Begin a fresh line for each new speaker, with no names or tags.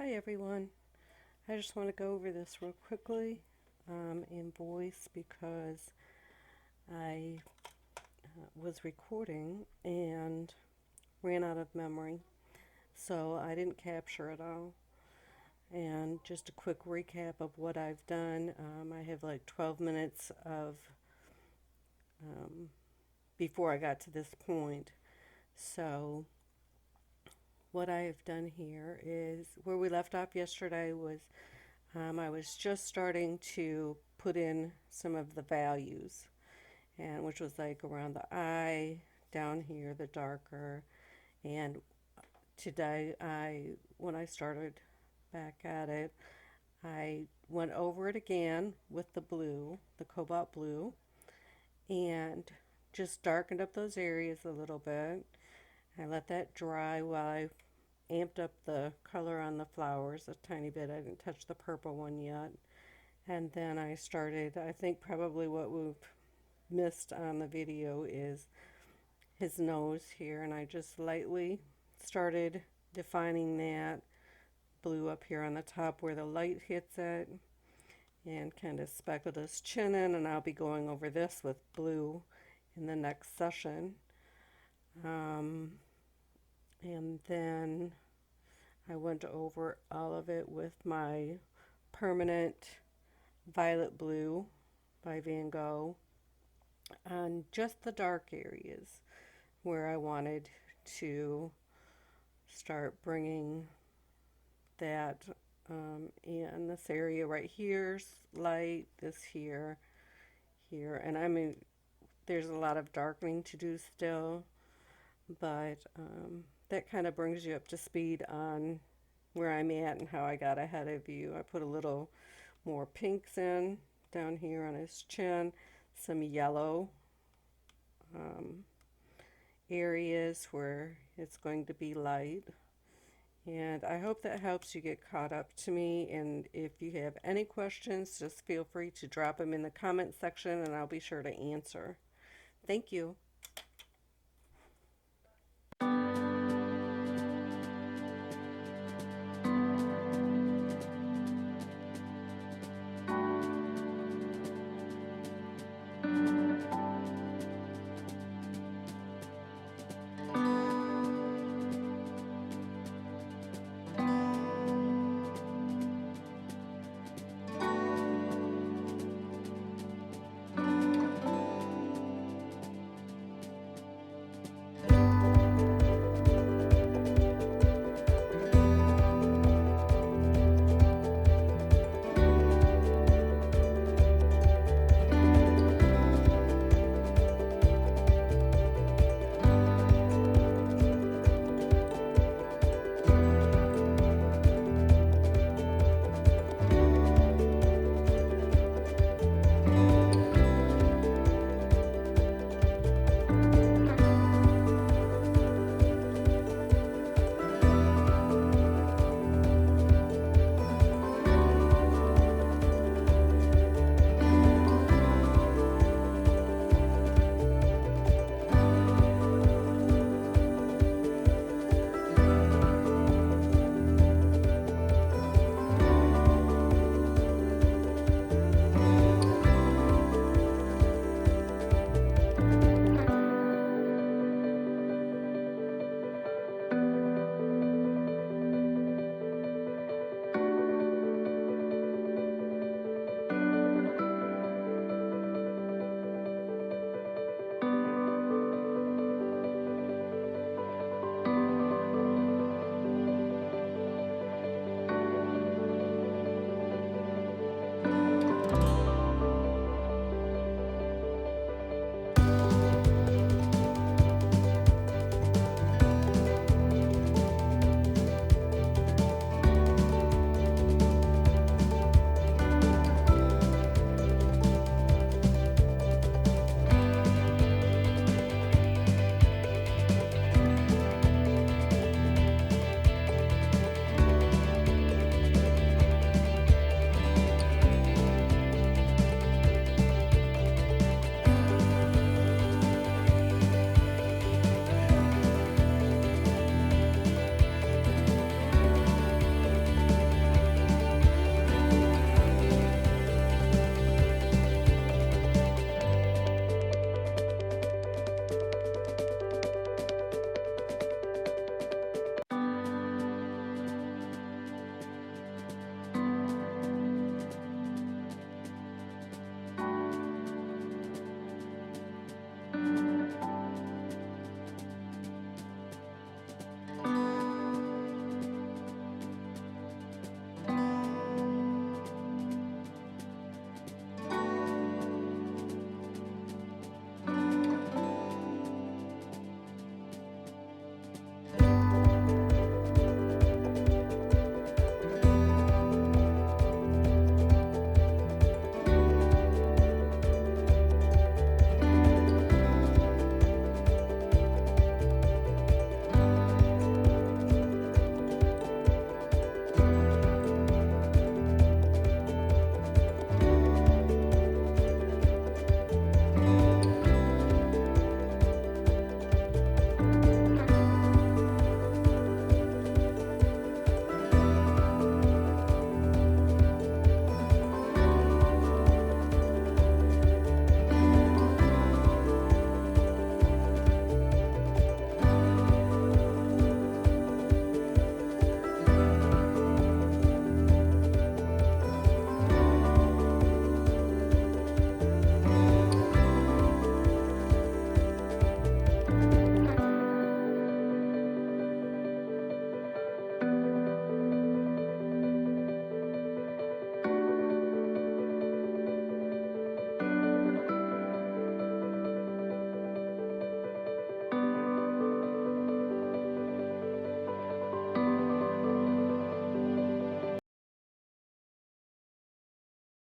Hi everyone. I just want to go over this real quickly in voice because I was recording and ran out of memory, so I didn't capture it all. And just a quick recap of what I've done. I have like 12 minutes of um, before I got to this point. So what I have done here is where we left off yesterday was I was just starting to put in some of the values, and which was like around the eye, down here, the darker. And today, when I started back at it, I went over it again with the blue, the cobalt blue, and just darkened up those areas a little bit. I let that dry while I amped up the color on the flowers a tiny bit. I didn't touch the purple one yet. And then I started, I think probably what we've missed on the video is his nose here. And I just lightly started defining that blue up here on the top where the light hits it, and kind of speckled his chin in. And I'll be going over this with blue in the next session. And then I went over all of it with my permanent violet blue by Van Gogh on just the dark areas where I wanted to start bringing that in. This area right here's light, this here, and I mean there's a lot of darkening to do still, but that kind of brings you up to speed on where I'm at and how I got ahead of you. I put a little more pinks in down here on his chin, some yellow areas where it's going to be light. And I hope that helps you get caught up to me. And if you have any questions, just feel free to drop them in the comment section and I'll be sure to answer. Thank you.